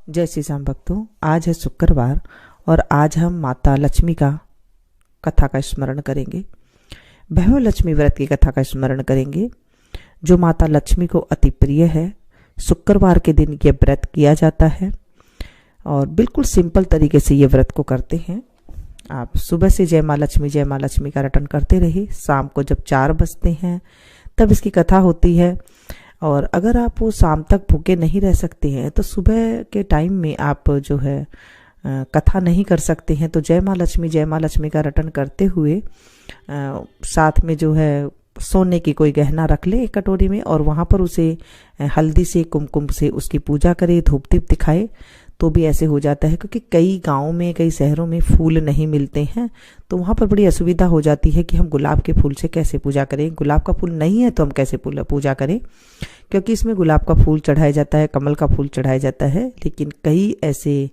जय श्री राम भक्तों, आज है शुक्रवार और आज हम माता लक्ष्मी का कथा का स्मरण करेंगे। वैभव लक्ष्मी व्रत की कथा का स्मरण करेंगे जो माता लक्ष्मी को अति प्रिय है। शुक्रवार के दिन ये व्रत किया जाता है और बिल्कुल सिंपल तरीके से ये व्रत को करते हैं। आप सुबह से जय माँ लक्ष्मी का रटन करते रहिए। शाम को जब 4 बजते हैं तब इसकी कथा होती है। और अगर आप वो शाम तक भूखे नहीं रह सकते हैं तो सुबह के टाइम में आप जो है कथा नहीं कर सकते हैं तो जय माँ लक्ष्मी का रटन करते हुए साथ में जो है सोने की कोई गहना रख ले एक कटोरी में और वहाँ पर उसे हल्दी से कुमकुम से उसकी पूजा करे, धूप दीप दिखाए तो भी ऐसे हो जाता है। क्योंकि कई गाँव में कई शहरों में फूल नहीं मिलते हैं तो वहाँ पर बड़ी असुविधा हो जाती है कि हम गुलाब के फूल से कैसे पूजा करें। गुलाब का फूल नहीं है तो हम कैसे पूजा करें, क्योंकि इसमें गुलाब का फूल चढ़ाया जाता है, कमल का फूल चढ़ाया जाता है। लेकिन कई ऐसे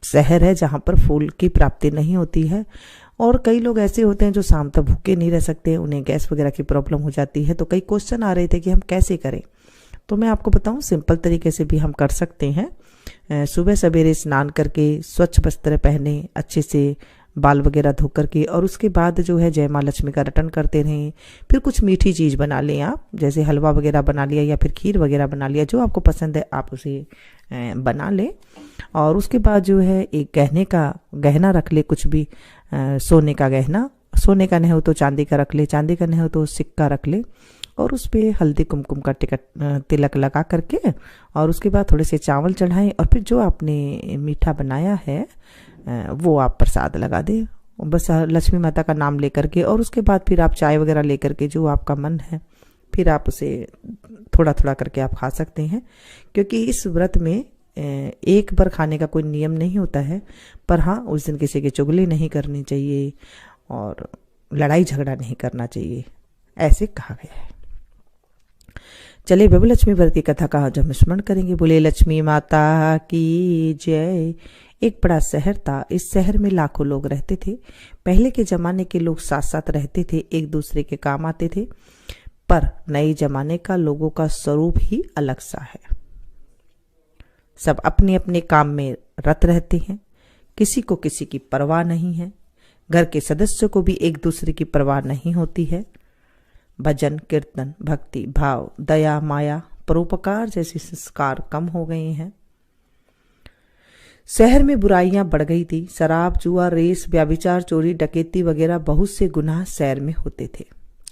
शहर है जहाँ पर फूल की प्राप्ति नहीं होती है और कई लोग ऐसे होते हैं जो शाम तक भूखे नहीं रह सकते, उन्हें गैस वगैरह की प्रॉब्लम हो जाती है। तो कई क्वेश्चन आ रहे थे कि हम कैसे करें, तो मैं आपको बताऊं सिंपल तरीके से भी हम कर सकते हैं। सुबह सवेरे स्नान करके स्वच्छ वस्त्र पहने, अच्छे से बाल वगैरह धो करके और उसके बाद जो है जय माँ लक्ष्मी का रटन करते रहें। फिर कुछ मीठी चीज़ बना लें आप, जैसे हलवा वगैरह बना लिया या फिर खीर वगैरह बना लिया, जो आपको पसंद है आप उसे बना लें। और उसके बाद जो है एक गहना रख ले, कुछ भी सोने का गहना, सोने का नहीं हो तो चांदी का रख ले, चांदी का नहीं हो तो सिक्का रख ले और उस पर हल्दी कुमकुम का तिलक लगा करके और उसके बाद थोड़े से चावल चढ़ाएं और फिर जो आपने मीठा बनाया है वो आप प्रसाद लगा दें, बस लक्ष्मी माता का नाम लेकर के। और उसके बाद फिर आप चाय वगैरह लेकर के जो आपका मन है फिर आप उसे थोड़ा थोड़ा करके आप खा सकते हैं। क्योंकि इस व्रत में एक बार खाने का कोई नियम नहीं होता है, पर हाँ उस दिन किसी की चुगली नहीं करनी चाहिए और लड़ाई झगड़ा नहीं करना चाहिए, ऐसे कहा गया है। चलिए वैभव लक्ष्मी व्रत की कथा का आज हम स्मरण करेंगे। बोले लक्ष्मी माता की जय। एक बड़ा शहर था। इस शहर में लाखों लोग रहते थे। पहले के जमाने के लोग साथ साथ रहते थे, एक दूसरे के काम आते थे, पर नए जमाने का लोगों का स्वरूप ही अलग सा है। सब अपने अपने काम में रत रहते हैं, किसी को किसी की परवाह नहीं है। घर के सदस्यों को भी एक दूसरे की परवाह नहीं होती है। भजन कीर्तन भक्ति भाव दया माया परोपकार जैसे संस्कार कम हो गए हैं। शहर में बुराइयां बढ़ गई थी। शराब जुआ रेस व्यभिचार चोरी डकैती वगैरह बहुत से गुनाह शहर में होते थे।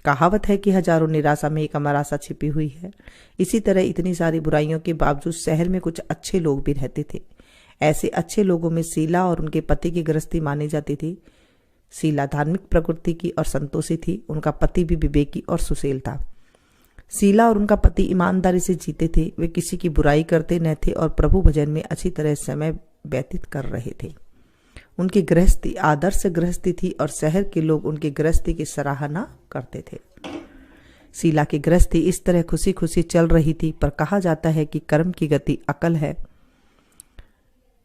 कहावत है कि हजारों निराशा में एक अमर आशा छिपी हुई है। इसी तरह इतनी सारी बुराइयों के बावजूद शहर में कुछ अच्छे लोग भी रहते थे। ऐसे अच्छे लोगों में शीला और उनके पति की गृहस्थी मानी जाती थी। शीला धार्मिक प्रकृति की और संतोषी थी। उनका पति भी विवेकी और सुशील था। शीला और उनका पति ईमानदारी से जीते थे। वे किसी की बुराई करते न थे और प्रभु भजन में अच्छी तरह समय व्यतीत कर रहे थे। उनकी गृहस्थी आदर्श गृहस्थी थी और शहर के लोग उनकी गृहस्थी की सराहना करते थे। शीला की गृहस्थी इस तरह खुशी खुशी चल रही थी, पर कहा जाता है कि कर्म की गति अकल है।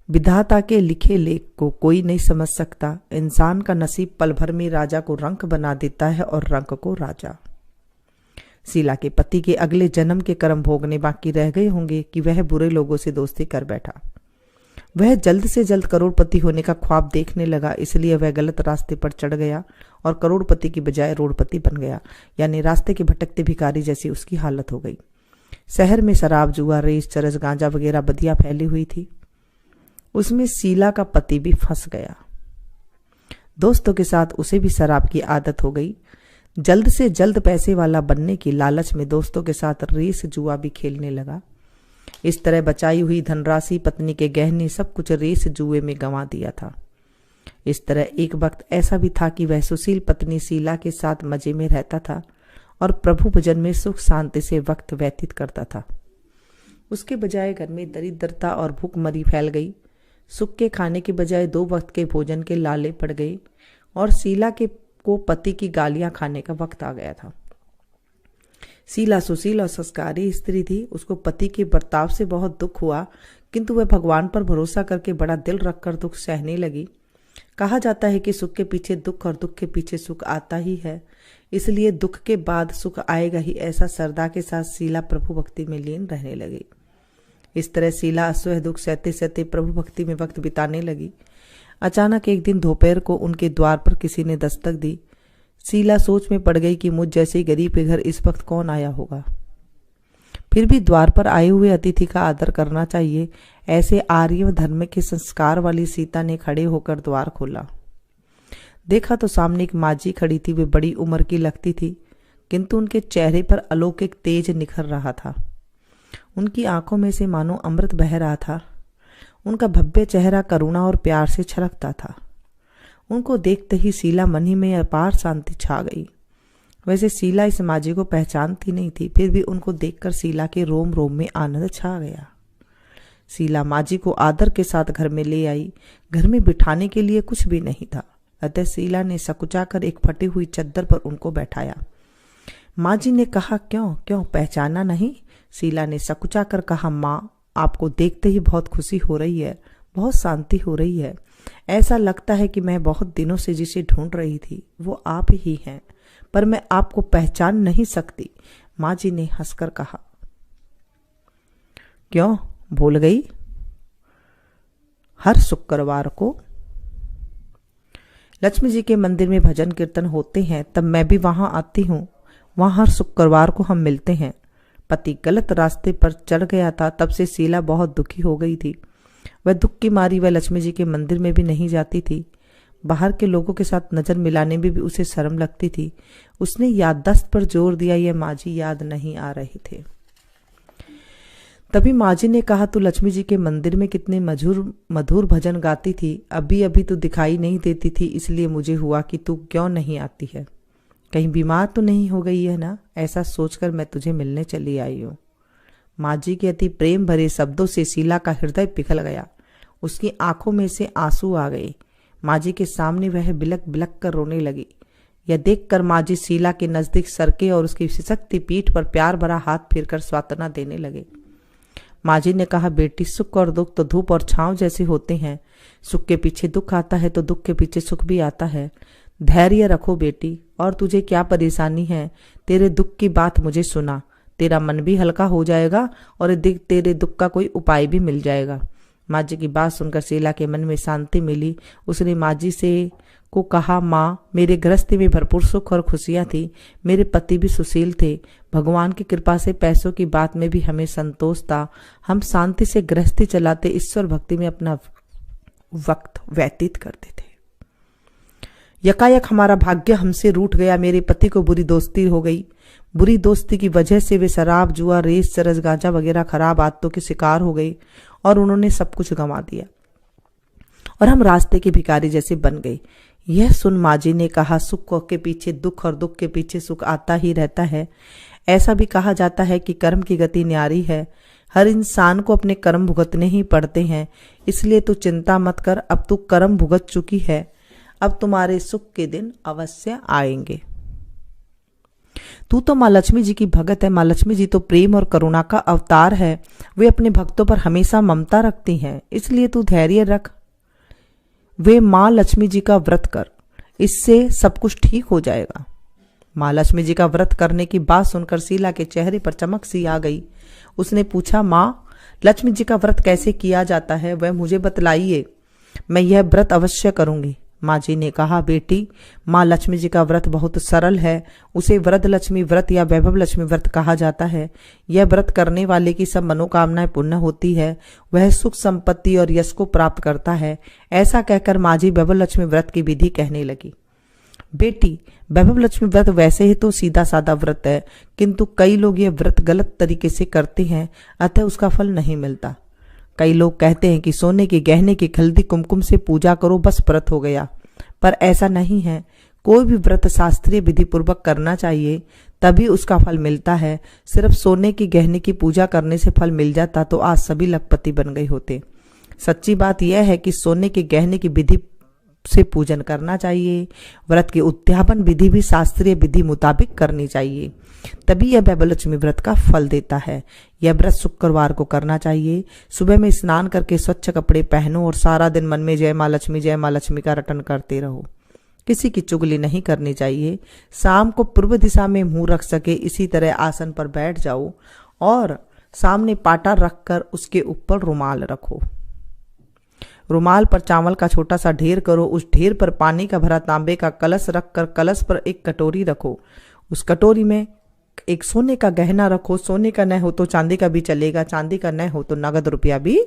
विधाता के लिखे लेख को कोई नहीं समझ सकता। इंसान का नसीब पल भर में राजा को रंक बना देता है और रंक को राजा। शीला के पति के अगले जन्म के कर्म भोगने बाकी रह गए होंगे कि वह बुरे लोगों से दोस्ती कर बैठा। वह जल्द से जल्द करोड़पति होने का ख्वाब देखने लगा, इसलिए वह गलत रास्ते पर चढ़ गया और करोड़पति की बजाय रोड़पति बन गया, यानी रास्ते के भटकते भिखारी जैसी उसकी हालत हो गई। शहर में शराब जुआ रेस चरस गांजा वगैरह बदियां फैली हुई थी। उसमें शीला का पति भी फंस गया। दोस्तों के साथ उसे भी शराब की आदत हो गई। जल्द से जल्द पैसे वाला बनने की लालच में दोस्तों के साथ रेस जुआ भी खेलने लगा। इस तरह बचाई हुई धनराशि, पत्नी के गहने, सब कुछ रेस जुए में गंवा दिया था। इस तरह एक वक्त ऐसा भी था कि वह सुशील पत्नी शीला के साथ मजे में रहता था और प्रभु भजन में सुख शांति से वक्त व्यतीत करता था। उसके बजाय घर में दरिद्रता और भूखमरी फैल गई। सुख के खाने के बजाय 2 वक्त के भोजन के लाले पड़ गए और शीला को पति की गालियां खाने का वक्त आ गया था। शीला सुशील और संस्कारी स्त्री थी। उसको पति के बर्ताव से बहुत दुख हुआ, किंतु वह भगवान पर भरोसा करके बड़ा दिल रखकर दुख सहने लगी। कहा जाता है कि सुख के पीछे दुख और दुख के पीछे सुख आता ही है, इसलिए दुख के बाद सुख आएगा ही, ऐसा श्रद्धा के साथ शीला प्रभु भक्ति में लीन रहने लगी। इस तरह शीला असह्य दुख सहते सहते प्रभु भक्ति में वक्त बिताने लगी। अचानक एक दिन दोपहर को उनके द्वार पर किसी ने दस्तक दी। शीला सोच में पड़ गई कि मुझ जैसे गरीब के घर इस वक्त कौन आया होगा। फिर भी द्वार पर आए हुए अतिथि का आदर करना चाहिए, ऐसे आर्य धर्म के संस्कार वाली सीता ने खड़े होकर द्वार खोला। देखा तो सामने एक माजी खड़ी थी। वे बड़ी उम्र की लगती थी, किंतु उनके चेहरे पर अलौकिक तेज निखर रहा था। उनकी आंखों में से मानो अमृत बह रहा था। उनका भव्य चेहरा करुणा और प्यार से छलकता था। उनको देखते ही शीला मन ही में अपार शांति छा गई। वैसे शीला इस माजी को पहचानती नहीं थी, फिर भी उनको देखकर शीला के रोम रोम में आनंद छा गया। शीला माजी को आदर के साथ घर में ले आई। घर में बिठाने के लिए कुछ भी नहीं था, अतः शीला ने सकुचाकर एक फटी हुई चद्दर पर उनको बैठाया। माँ जी ने कहा, क्यों पहचाना नहीं? शीला ने सकुचाकर कहा, माँ, आपको देखते ही बहुत खुशी हो रही है, बहुत शांति हो रही है। ऐसा लगता है कि मैं बहुत दिनों से जिसे ढूंढ रही थी वो आप ही हैं, पर मैं आपको पहचान नहीं सकती। माँ जी ने हंसकर कहा, क्यों भूल गई? हर शुक्रवार को लक्ष्मी जी के मंदिर में भजन कीर्तन होते हैं, तब मैं भी वहां आती हूँ। वहां हर शुक्रवार को हम मिलते हैं। पति गलत रास्ते पर चढ़ गया था, तब से शीला बहुत दुखी हो गई थी। वह दुख की मारी वह लक्ष्मी जी के मंदिर में भी नहीं जाती थी। बाहर के लोगों के साथ नजर मिलाने में भी उसे शर्म लगती थी। उसने याददाश्त पर जोर दिया, यह माजी याद नहीं आ रहे थे। तभी माजी ने कहा, तू लक्ष्मी जी के मंदिर में कितने मधुर भजन गाती थी, अभी अभी तू दिखाई नहीं देती थी, इसलिए मुझे हुआ कि तू क्यों नहीं आती है। कहीं बीमार तो नहीं हो गई है ना? ऐसा सोचकर मैं तुझे मिलने चली आई हूँ। माजी के अति प्रेम भरे शब्दों से शीला का हृदय पिघल गया। उसकी आंखों में से आंसू आ गए। माजी के सामने वह बिलक बिलक कर रोने लगी। यह देखकर माजी शीला के नजदीक सरके और उसकी सिसकती पीठ पर प्यार भरा हाथ फेरकर सांत्वना देने लगे। माजी ने कहा, बेटी, सुख और दुख तो धूप और छांव जैसे होते हैं। सुख के पीछे दुख आता है तो दुख के पीछे सुख भी आता है। धैर्य रखो बेटी। और तुझे क्या परेशानी है? तेरे दुख की बात मुझे सुना, तेरा मन भी हल्का हो जाएगा और तेरे दुख का कोई उपाय भी मिल जाएगा। माजी की बात सुनकर शीला के मन में शांति मिली। उसने माजी से को कहा, माँ, मेरे गृहस्थी में भरपूर सुख और खुशियां थी। मेरे पति भी सुशील थे। भगवान की कृपा से पैसों की बात में भी हमें संतोष था। हम शांति से गृहस्थी चलाते ईश्वर भक्ति में अपना वक्त व्यतीत करते थे। यकायक हमारा भाग्य हमसे रूठ गया। मेरे पति को बुरी दोस्ती हो गई। बुरी दोस्ती की वजह से वे शराब, जुआ, रेस, चरस, गांजा वगैरह खराब आदतों के शिकार हो गए और उन्होंने सब कुछ गंवा दिया और हम रास्ते के भिखारी जैसे बन गए। यह सुन माजी ने कहा, सुख के पीछे दुख और दुख के पीछे सुख आता ही रहता है। ऐसा भी कहा जाता है कि कर्म की गति न्यारी है। हर इंसान को अपने कर्म भुगतने ही पड़ते हैं। इसलिए तू चिंता मत कर, अब तू कर्म भुगत चुकी है। अब तुम्हारे सुख के दिन अवश्य आएंगे। तू तो माँ लक्ष्मी जी की भगत है। माँ लक्ष्मी जी तो प्रेम और करुणा का अवतार है। वे अपने भक्तों पर हमेशा ममता रखती हैं, इसलिए तू धैर्य रख। वे माँ लक्ष्मी जी का व्रत कर, इससे सब कुछ ठीक हो जाएगा। माँ लक्ष्मी जी का व्रत करने की बात सुनकर शीला के चेहरे पर चमक सी आ गई। उसने पूछा, माँ, लक्ष्मी जी का व्रत कैसे किया जाता है, वह मुझे बतलाइए। मैं यह व्रत अवश्य करूंगी। माँ जी ने कहा, बेटी, माँ लक्ष्मी जी का व्रत बहुत सरल है। उसे व्रत लक्ष्मी व्रत या वैभव लक्ष्मी व्रत कहा जाता है। यह व्रत करने वाले की सब मनोकामनाएं पूर्ण होती है। वह सुख, संपत्ति और यश को प्राप्त करता है। ऐसा कहकर माँ जी वैभव लक्ष्मी व्रत की विधि कहने लगी। बेटी, वैभव लक्ष्मी व्रत वैसे ही तो सीधा साधा व्रत है, किंतु कई लोग यह व्रत गलत तरीके से करते हैं, अतः उसका फल नहीं मिलता। कई लोग कहते हैं कि सोने के गहने की हल्दी कुमकुम से पूजा करो, बस व्रत हो गया, पर ऐसा नहीं है। कोई भी व्रत शास्त्रीय विधि पूर्वक करना चाहिए, तभी उसका फल मिलता है। सिर्फ सोने की गहने की पूजा करने से फल मिल जाता तो आज सभी लखपति बन गए होते। सच्ची बात यह है कि सोने के गहने की विधि से पूजन करना चाहिए। व्रत की उद्यापन विधि भी शास्त्रीय विधि मुताबिक करनी चाहिए, तभी यह वैभव लक्ष्मी व्रत का फल देता है। यह व्रत शुक्रवार को करना चाहिए। सुबह में स्नान करके स्वच्छ कपड़े पहनो और सारा दिन मन में जय माँ लक्ष्मी का रटन करते रहो। किसी की चुगली नहीं करनी चाहिए। शाम को पूर्व दिशा में मुंह रख सके इसी तरह आसन पर बैठ जाओ और सामने पाटा रखकर उसके ऊपर रुमाल रखो। रुमाल पर चावल का छोटा सा ढेर करो। उस ढेर पर पानी का भरा तांबे का कलश रखकर कलश पर एक कटोरी रखो। उस कटोरी में एक सोने का गहना रखो। सोने का न हो तो चांदी का भी चलेगा, चांदी का न हो तो नगद रुपया भी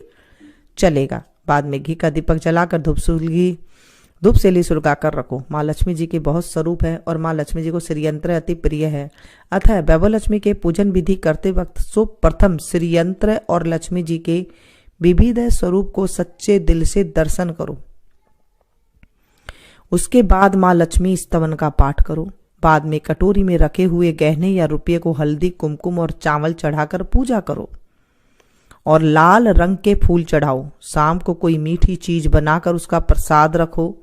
चलेगा। बाद में घी का दीपक जलाकर धूप सेली सुलगाकर रखो। माँ लक्ष्मी जी के बहुत स्वरूप है और माँ लक्ष्मी जी को श्रीयंत्र अति प्रिय है। अतः वैभव लक्ष्मी के पूजन विधि करते वक्त प्रथम श्रीयंत्र और लक्ष्मी जी के विविध स्वरूप को सच्चे दिल से दर्शन करो। उसके बाद माँ लक्ष्मी स्तवन का पाठ करो। बाद में कटोरी में रखे हुए गहने या रुपये को हल्दी, कुमकुम और चावल चढ़ाकर पूजा करो और लाल रंग के फूल चढ़ाओ। शाम को कोई मीठी चीज बनाकर उसका प्रसाद रखो।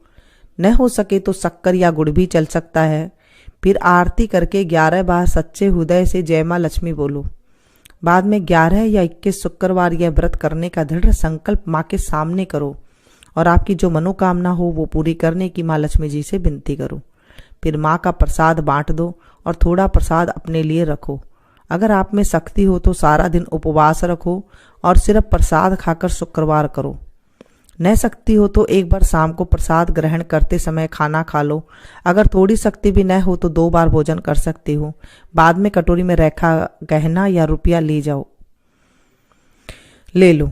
न हो सके तो शक्कर या गुड़ भी चल सकता है। फिर आरती करके 11 बार सच्चे हृदय से जय माँ लक्ष्मी बोलो। बाद में 11 या 21 शुक्रवार यह व्रत करने का दृढ़ संकल्प माँ के सामने करो और आपकी जो मनोकामना हो वो पूरी करने की माँ लक्ष्मी जी से विनती करो। फिर माँ का प्रसाद बांट दो और थोड़ा प्रसाद अपने लिए रखो। अगर आप में शक्ति हो तो सारा दिन उपवास रखो और सिर्फ प्रसाद खाकर शुक्रवार करो। न शक्ति हो तो एक बार शाम को प्रसाद ग्रहण करते समय खाना खा लो। अगर थोड़ी शक्ति भी न हो तो 2 बार भोजन कर सकते हो। बाद में कटोरी में रखा गहना या रुपया ले लो।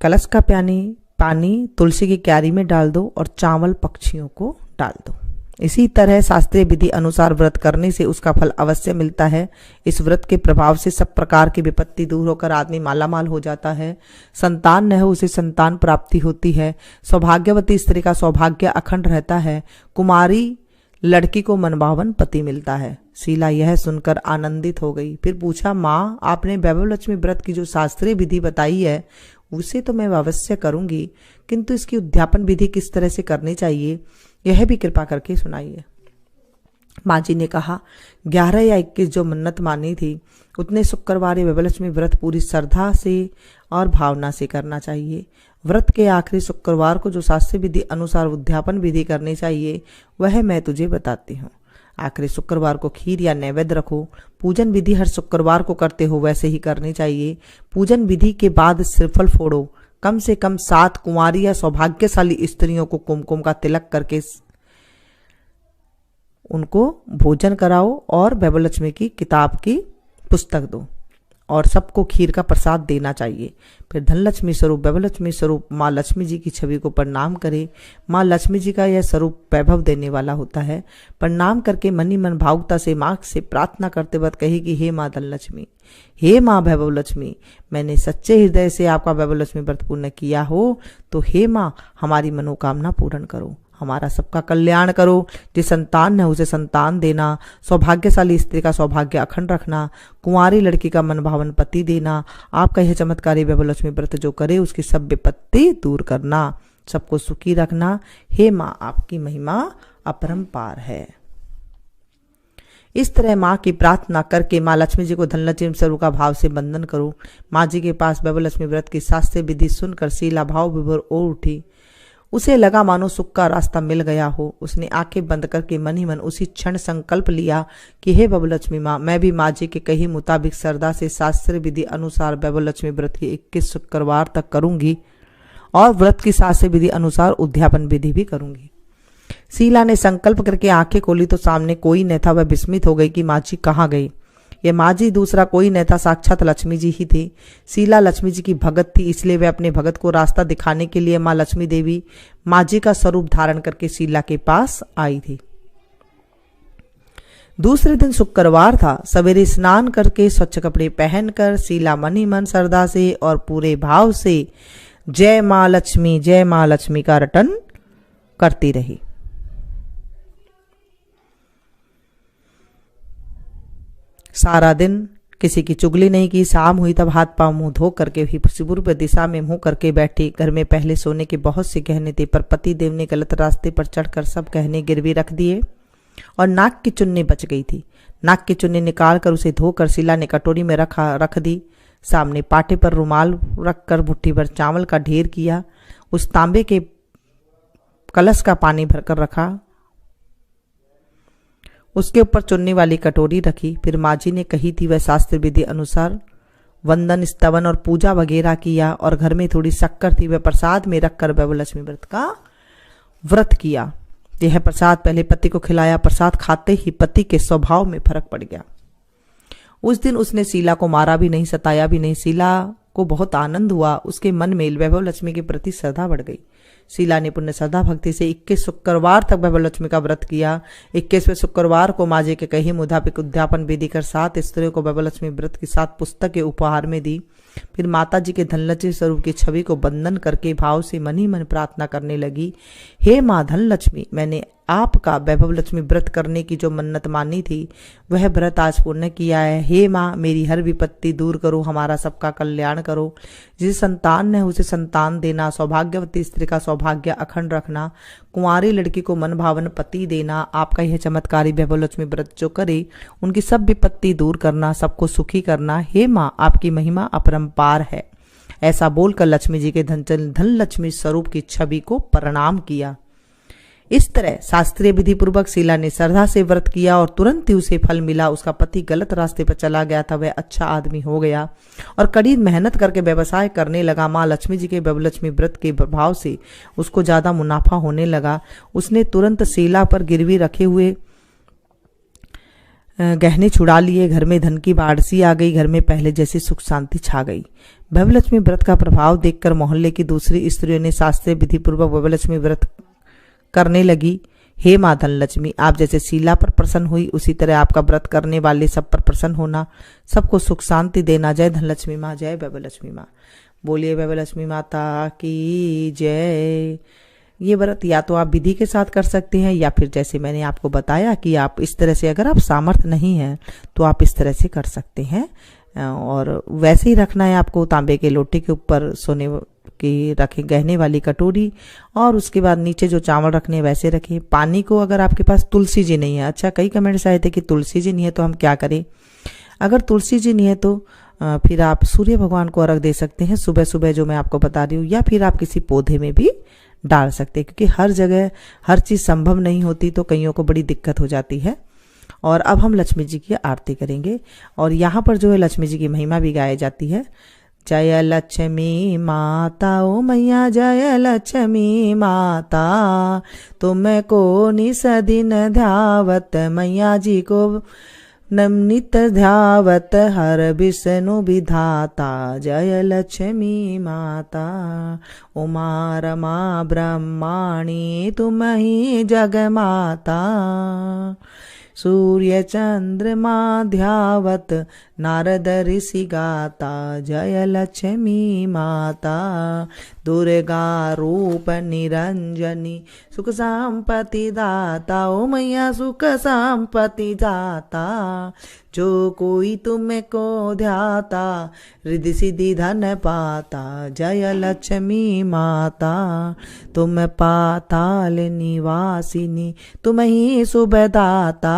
कलश का पानी तुलसी की क्यारी में डाल दो और चावल पक्षियों को डाल दो। इसी तरह शास्त्रीय विधि अनुसार व्रत करने से उसका फल अवश्य मिलता है। इस व्रत के प्रभाव से सब प्रकार की विपत्ति दूर होकर आदमी मालामाल हो जाता है। संतान न हो उसे संतान प्राप्ति होती है। सौभाग्यवती स्त्री का सौभाग्य अखंड रहता है। कुमारी लड़की को मनभावन पति मिलता है। शीला यह सुनकर आनंदित हो गई। फिर पूछा, माँ आपने वैभव लक्ष्मी व्रत की जो शास्त्रीय विधि बताई है उसे तो मैं अवश्य करूंगी, किंतु इसकी उद्यापन विधि किस तरह से करनी चाहिए यह भी कृपा करके सुनाइए। माँ जी ने कहा, 11 या 21 जो मन्नत मानी थी उतने शुक्रवार वैभव लक्ष्मी व्रत पूरी श्रद्धा से और भावना से करना चाहिए। व्रत के आखिरी शुक्रवार को जो शास्त्रीय विधि अनुसार उद्यापन विधि करनी चाहिए वह मैं तुझे बताती हूँ। आखिरी शुक्रवार को खीर या नैवेद्य रखो। पूजन विधि हर शुक्रवार को करते हो वैसे ही करनी चाहिए। पूजन विधि के बाद श्रीफल फोड़ो। कम से कम 7 कुंवारी या सौभाग्यशाली स्त्रियों को कुमकुम का तिलक करके उनको भोजन कराओ और वैभव लक्ष्मी की किताब की पुस्तक दो और सबको खीर का प्रसाद देना चाहिए। फिर धनलक्ष्मी स्वरूप वैभव लक्ष्मी स्वरूप माँ लक्ष्मी जी की छवि को प्रणाम करें। माँ लक्ष्मी जी का यह स्वरूप वैभव देने वाला होता है। प्रणाम करके मन ही मन भावुकता से माँ से प्रार्थना करते वक्त कहेगी, हे माँ धनलक्ष्मी, हे माँ वैभव लक्ष्मी, मैंने सच्चे हृदय से आपका वैभव लक्ष्मी व्रत पूर्ण किया हो तो हे माँ हमारी मनोकामना पूर्ण करो, हमारा सबका कल्याण करो। जिस संतान है उसे संतान देना, सौभाग्यशाली स्त्री का सौभाग्य अखंड रखना, कुंवारी लड़की का मनभावन पति देना, आपका यह चमत्कारी वैभव लक्ष्मी व्रत जो करे उसकी सब विपत्ति दूर करना, सबको सुखी रखना। हे माँ आपकी महिमा अपरंपार है। इस तरह माँ की प्रार्थना करके माँ लक्ष्मी जी को धनलक्ष्मी स्वरूप का भाव से बंधन करो। माँ जी के पास वैभव लक्ष्मी व्रत की शास्त्रीय विधि सुनकर शीला भाव विभोर हो उठी। उसे लगा मानो सुख का रास्ता मिल गया हो। उसने आंखें बंद करके मन ही मन उसी क्षण संकल्प लिया कि हे वैभव लक्ष्मी माँ, मैं भी माँ जी के कही मुताबिक श्रद्धा से शास्त्रीय विधि अनुसार वैभव लक्ष्मी व्रत की 21 शुक्रवार तक करूंगी और व्रत की शास्त्रीय विधि अनुसार उद्यापन विधि भी करूंगी। शीला ने संकल्प करके आंखें खोली तो सामने कोई न था। वह विस्मित हो गई कि माँ जी कहाँ गई। ये माँ जी दूसरा कोई न था, साक्षात लक्ष्मी जी ही थी। शीला लक्ष्मी जी की भगत थी, इसलिए वे अपने भगत को रास्ता दिखाने के लिए माँ लक्ष्मी देवी माँ जी का स्वरूप धारण करके शीला के पास आई थी। दूसरे दिन शुक्रवार था। सवेरे स्नान करके स्वच्छ कपड़े पहनकर शीला मन ही मन श्रद्धा से और पूरे भाव से जय माँ लक्ष्मी का रटन करती रही। सारा दिन किसी की चुगली नहीं की। शाम हुई तब हाथ पांव मुंह धो करके ही पूर्व दिशा में मुंह करके बैठी। घर में पहले सोने के बहुत से गहने थे, पर पति देव ने गलत रास्ते पर चढ़कर सब गहने गिरवी रख दिए और नाक की चुन्नी बच गई थी। नाक की चुन्नी निकाल कर उसे धोकर शीला ने कटोरी में रख दी। सामने पाटे पर रुमाल रखकर भुट्टी पर चावल का ढेर किया। उस तांबे के कलश का पानी भरकर रखा, उसके ऊपर चुन्नी वाली कटोरी रखी। फिर माँ जी ने कही थी वह शास्त्र विधि अनुसार वंदन स्तवन और पूजा वगैरह किया, और घर में थोड़ी शक्कर थी वह प्रसाद में रखकर वैभव लक्ष्मी व्रत का व्रत किया। यह प्रसाद पहले पति को खिलाया। प्रसाद खाते ही पति के स्वभाव में फर्क पड़ गया। उस दिन उसने शीला को मारा भी नहीं, सताया भी नहीं। शीला को बहुत आनंद हुआ। उसके मन में वैभव लक्ष्मी के प्रति श्रद्धा बढ़ गई। शीला ने पुण्य श्रद्धा भक्ति से 21 शुक्रवार तक वैभव लक्ष्मी का व्रत किया। 21वें शुक्रवार को माजे के कही मुताबिक उद्यापन विधि कर 7 स्त्रियों को वैभव लक्ष्मी व्रत की 7 पुस्तकें उपहार में दी। फिर माता जी के धनलक्ष्मी स्वरूप की छवि को बंधन करके भाव से मन ही मन प्रार्थना करने लगी, हे माँ धनलक्ष्मी, मैंने आपका वैभव लक्ष्मी व्रत करने की जो मन्नत मानी थी वह व्रत आज पूर्ण किया है। हे माँ, मेरी हर विपत्ति दूर करो, हमारा सबका कल्याण करो। जिसे संतान है उसे संतान देना, सौभाग्यवती स्त्री का सौभाग्य अखंड रखना, कुंवारी लड़की को मन भावन पति देना। आपका यह चमत्कारी वैभव लक्ष्मी व्रत जो करे उनकी सब विपत्ति दूर करना, सबको सुखी करना। हे माँ, आपकी महिमा अपरंपार है। ऐसा बोलकर लक्ष्मी जी के धनलक्ष्मी स्वरूप की छवि को प्रणाम किया। इस तरह शास्त्रीय विधि पूर्वक शीला ने श्रद्धा से व्रत किया और तुरंत ही उसे फल मिला। उसका पति गलत रास्ते पर चला गया था, वह अच्छा आदमी हो गया और कड़ी मेहनत करके व्यवसाय करने लगा। माँ लक्ष्मी जी के वैभव लक्ष्मी व्रत के प्रभाव से उसको ज्यादा मुनाफा होने लगा। उसने तुरंत शीला पर गिरवी रखे हुए गहने छुड़ा लिए। घर में धन की बाढ़ सी आ गई। घर में पहले जैसी सुख शांति छा गई। वैभव लक्ष्मी व्रत का प्रभाव देखकर मोहल्ले की दूसरी स्त्रियों ने शास्त्रीय विधि पूर्वक वैभव लक्ष्मी व्रत करने लगी। हे माँ धनलक्ष्मी, आप जैसे शीला पर प्रसन्न हुई उसी तरह आपका व्रत करने वाले सब पर प्रसन्न होना, सबको सुख शांति देना। जय धनलक्ष्मी माँ, जय वैभव लक्ष्मी माँ। बोलिए वैभव लक्ष्मी माता की जय। ये व्रत या तो आप विधि के साथ कर सकते हैं या फिर जैसे मैंने आपको बताया कि आप इस तरह से, अगर आप सामर्थ्य नहीं है तो आप इस तरह से कर सकते हैं। और वैसे ही रखना है आपको। तांबे के लोटे के ऊपर सोने की रखें गहने वाली कटोरी, और उसके बाद नीचे जो चावल रखने वैसे रखें। पानी को, अगर आपके पास तुलसी जी नहीं है, अच्छा कई कमेंट्स आए थे कि तुलसी जी नहीं है तो हम क्या करें। अगर तुलसी जी नहीं है तो फिर आप सूर्य भगवान को अर्घ दे सकते हैं सुबह सुबह, जो मैं आपको बता रही हूँ, या फिर आप किसी पौधे में भी डाल सकते हैं, क्योंकि हर जगह हर चीज संभव नहीं होती तो कईयों को बड़ी दिक्कत हो जाती है। और अब हम लक्ष्मी जी की आरती करेंगे और यहाँ पर जो है लक्ष्मी जी की महिमा भी गाई जाती है। जय लक्ष्मी माता ओ मैया, जय लक्ष्मी माता, तुम को निस दिन ध्यावत, मैया जी को नित ध्यावत, हर विष्णु विधाता। जय लक्ष्मी माता, उमा रमा ब्रह्माणी, तुम ही जग माता, सूर्य चंद्रमा ध्यावत, नारद ऋषि गाता। जय लक्ष्मी माता, दुर्गा रूप निरंजनी, सुख संपत्ति दाता। ओ मैया सुख संपत्ति दाता, जो कोई तुमको ध्याता, रिद्धि सिद्धि धन पाता। जय लक्ष्मी माता, तुम पाताल निवासिनी, तुम ही शुभदाता,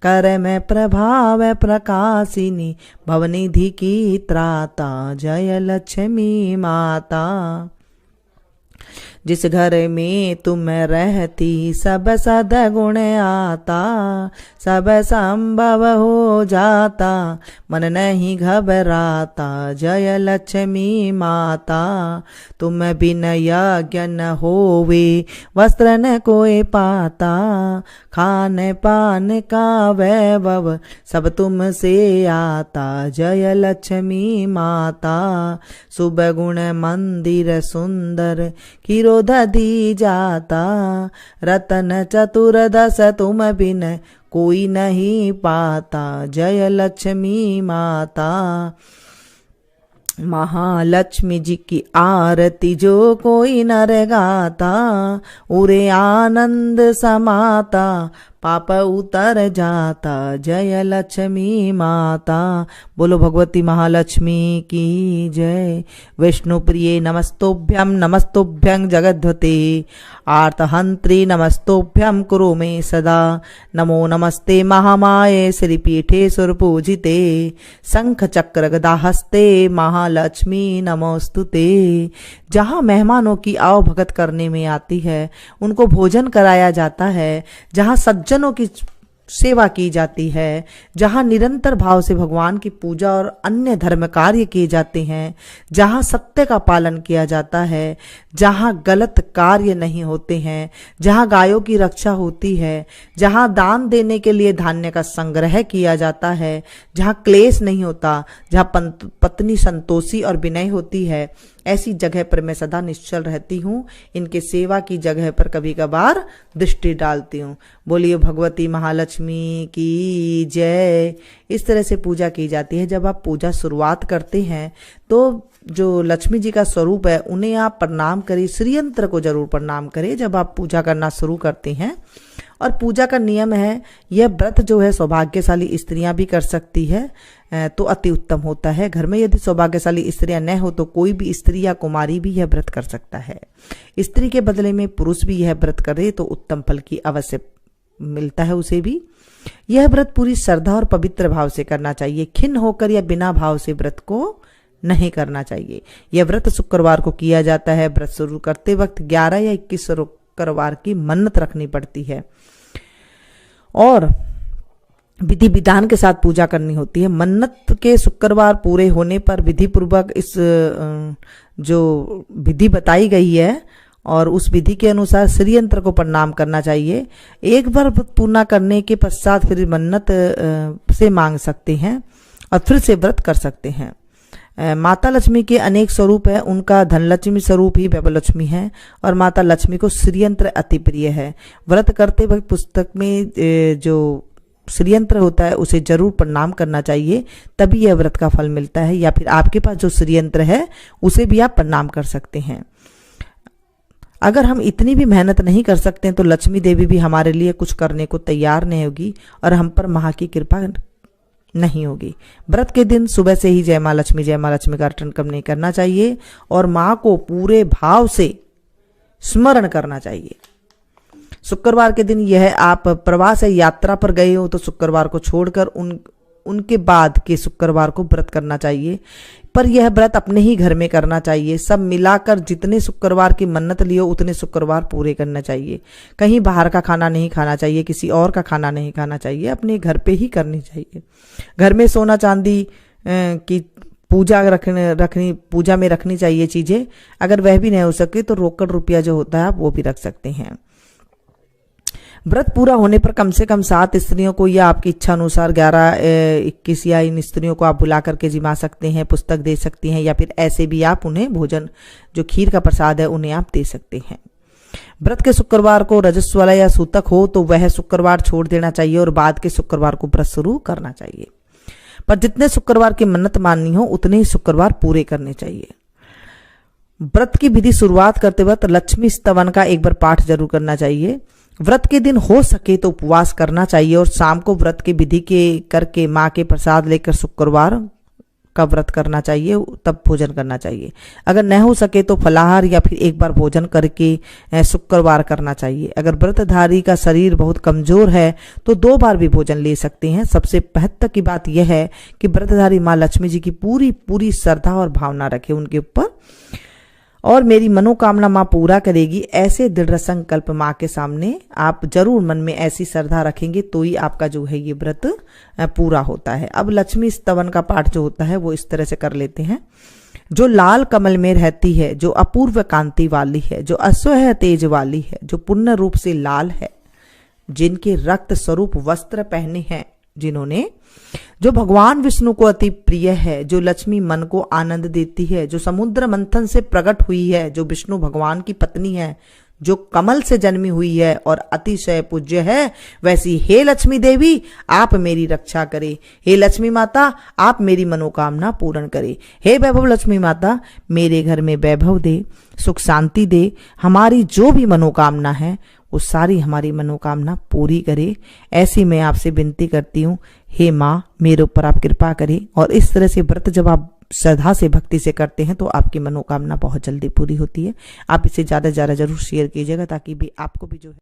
कर में प्रभाव प्रकाशिनी, भवनिधि की त्राता। जय लक्ष्मी माता, जिस घर में तुम रहती सब सद्गुण आता, सब संभव हो जाता, मन नहीं घबराता। जय लक्ष्मी माता, तुम बिन यज्ञ न होवे, वस्त्र न कोई पाता, खान पान का वैभव सब तुम से आता। जय लक्ष्मी माता, शुभ गुण मंदिर सुंदर दी जाता, रतन चतुर्दश तुम बिन कोई नहीं पाता। जय लक्ष्मी माता, महालक्ष्मी जी की आरती जो कोई नर गाता, उरे आनंद समाता, पाप उतर जाता। जय लक्ष्मी माता, बोलो भगवती महालक्ष्मी की जय। विष्णु प्रिये नमस्तोभ्यम, नमस्तोभ्यं जगद्वते, आर्तहंत्री नमस्तोभ्यं कुरु मे सदा। नमो नमस्ते महामाये श्रीपीठे सुरपूजिते, शंख चक्र गदा हस्ते, महालक्ष्मी नमोस्तुते। जहाँ मेहमानों की आवभगत करने में आती है, उनको भोजन कराया जाता है, जहाँ सज्जनों की सेवा की जाती है, जहाँ निरंतर भाव से भगवान की पूजा और अन्य धर्म कार्य किए जाते हैं, जहाँ सत्य का पालन किया जाता है, जहाँ गलत कार्य नहीं होते हैं, जहाँ गायों की रक्षा होती है, जहाँ दान देने के लिए धान्य का संग्रह किया जाता है, जहाँ क्लेश नहीं होता, जहाँ पत्नी संतोषी और विनय होती है, ऐसी जगह पर मैं सदा निश्चल रहती हूँ। इनके सेवा की जगह पर कभी कभार दृष्टि डालती हूँ। बोलिए भगवती महालक्ष्मी की जय। इस तरह से पूजा की जाती है। जब आप पूजा शुरुआत करते हैं तो जो लक्ष्मी जी का स्वरूप है उन्हें आप प्रणाम करें, श्रीयंत्र को जरूर प्रणाम करें जब आप पूजा करना शुरू करते हैं। और पूजा का नियम है, यह व्रत जो है सौभाग्यशाली स्त्रियां भी कर सकती है तो अति उत्तम होता है। घर में यदि सौभाग्यशाली स्त्रियां न हो तो कोई भी स्त्री या कुमारी भी यह व्रत कर सकता है। स्त्री के बदले में पुरुष भी यह व्रत करे तो उत्तम फल की अवश्य मिलता है उसे भी। यह व्रत पूरी श्रद्धा और पवित्र भाव से करना चाहिए। खिन्न होकर या बिना भाव से व्रत को नहीं करना चाहिए। यह व्रत शुक्रवार को किया जाता है। व्रत शुरू करते वक्त 11 या 21 शुक्रवार की मन्नत रखनी पड़ती है और विधि विधान के साथ पूजा करनी होती है। मन्नत के शुक्रवार पूरे होने पर विधि पूर्वक इस जो विधि बताई गई है और उस विधि के अनुसार श्रीयंत्र को प्रणाम करना चाहिए। एक बार पूर्ण करने के पश्चात फिर मन्नत से मांग सकते हैं और फिर से व्रत कर सकते हैं। माता लक्ष्मी के अनेक स्वरूप है। उनका धनलक्ष्मी स्वरूप ही वैभव लक्ष्मी है और माता लक्ष्मी को श्रीयंत्र अति प्रिय है। व्रत करते वक्त पुस्तक में जो श्रीयंत्र होता है उसे जरूर प्रणाम करना चाहिए, तभी यह व्रत का फल मिलता है। या फिर आपके पास जो श्रीयंत्र है उसे भी आप प्रणाम कर सकते हैं। अगर हम इतनी भी मेहनत नहीं कर सकते हैं तो लक्ष्मी देवी भी हमारे लिए कुछ करने को तैयार नहीं होगी और हम पर माँ की कृपा नहीं होगी। व्रत के दिन सुबह से ही जय माँ लक्ष्मी का रटन नहीं करना चाहिए और माँ को पूरे भाव से स्मरण करना चाहिए। शुक्रवार के दिन यह आप प्रवास या यात्रा पर गए हो तो शुक्रवार को छोड़कर उनके बाद के शुक्रवार को व्रत करना चाहिए, पर यह व्रत अपने ही घर में करना चाहिए। सब मिलाकर जितने शुक्रवार की मन्नत लियो उतने शुक्रवार पूरे करना चाहिए। कहीं बाहर का खाना नहीं खाना चाहिए, किसी और का खाना नहीं खाना चाहिए, अपने घर पे ही करनी चाहिए। घर में सोना चांदी की पूजा में रखनी चाहिए चीजें। अगर वह भी नहीं हो सके तो रोकड़ रुपया जो होता है आप वो भी रख सकते हैं। व्रत पूरा होने पर कम से कम 7 स्त्रियों को या आपकी इच्छा अनुसार 11, 21 या इन स्त्रियों को आप बुला करके जिमा सकते हैं, पुस्तक दे सकती हैं या फिर ऐसे भी आप उन्हें भोजन जो खीर का प्रसाद है उन्हें आप दे सकते हैं। व्रत के शुक्रवार को रजस्वला या सूतक हो तो वह शुक्रवार छोड़ देना चाहिए और बाद के शुक्रवार को व्रत शुरू करना चाहिए। पर जितने शुक्रवार की मन्नत माननी हो उतने ही शुक्रवार पूरे करने चाहिए। व्रत की विधि शुरुआत करते वक्त लक्ष्मी स्तवन का एक बार पाठ जरूर करना चाहिए। व्रत के दिन हो सके तो उपवास करना चाहिए और शाम को व्रत की विधि के करके माँ के प्रसाद लेकर शुक्रवार का व्रत करना चाहिए, तब भोजन करना चाहिए। अगर न हो सके तो फलाहार या फिर एक बार भोजन करके शुक्रवार करना चाहिए। अगर व्रतधारी का शरीर बहुत कमजोर है तो 2 बार भी भोजन ले सकते हैं। सबसे महत्व की बात यह है कि व्रतधारी माँ लक्ष्मी जी की पूरी श्रद्धा और भावना रखे उनके ऊपर और मेरी मनोकामना माँ पूरा करेगी, ऐसे दृढ़ संकल्प माँ के सामने आप जरूर मन में ऐसी श्रद्धा रखेंगे तो ही आपका जो है ये व्रत पूरा होता है। अब लक्ष्मी स्तवन का पाठ जो होता है वो इस तरह से कर लेते हैं। जो लाल कमल में रहती है, जो अपूर्व कांति वाली है, जो असह्य तेज वाली है, जो पूर्ण रूप से लाल है, जिनके रक्त स्वरूप वस्त्र पहने हैं, जिन्होंने जो भगवान विष्णु को अति प्रिय है, जो लक्ष्मी मन को आनंद देती है, जो समुद्र मंथन से प्रकट हुई है, जो विष्णु भगवान की पत्नी है, जो कमल से जन्मी हुई है और अतिशय पूज्य है, वैसी हे लक्ष्मी देवी आप मेरी रक्षा करे। हे लक्ष्मी माता आप मेरी मनोकामना पूर्ण करे। हे वैभव लक्ष्मी माता मेरे घर में वैभव दे, सुख शांति दे, हमारी जो भी मनोकामना है वो सारी हमारी मनोकामना पूरी करे। ऐसी मैं आपसे विनती करती हूँ। हे माँ मेरे ऊपर आप कृपा करें। और इस तरह से व्रत जब आप श्रद्धा से भक्ति से करते हैं तो आपकी मनोकामना बहुत जल्दी पूरी होती है। आप इसे ज़्यादा से ज़्यादा जरूर शेयर कीजिएगा ताकि भी आपको भी जो है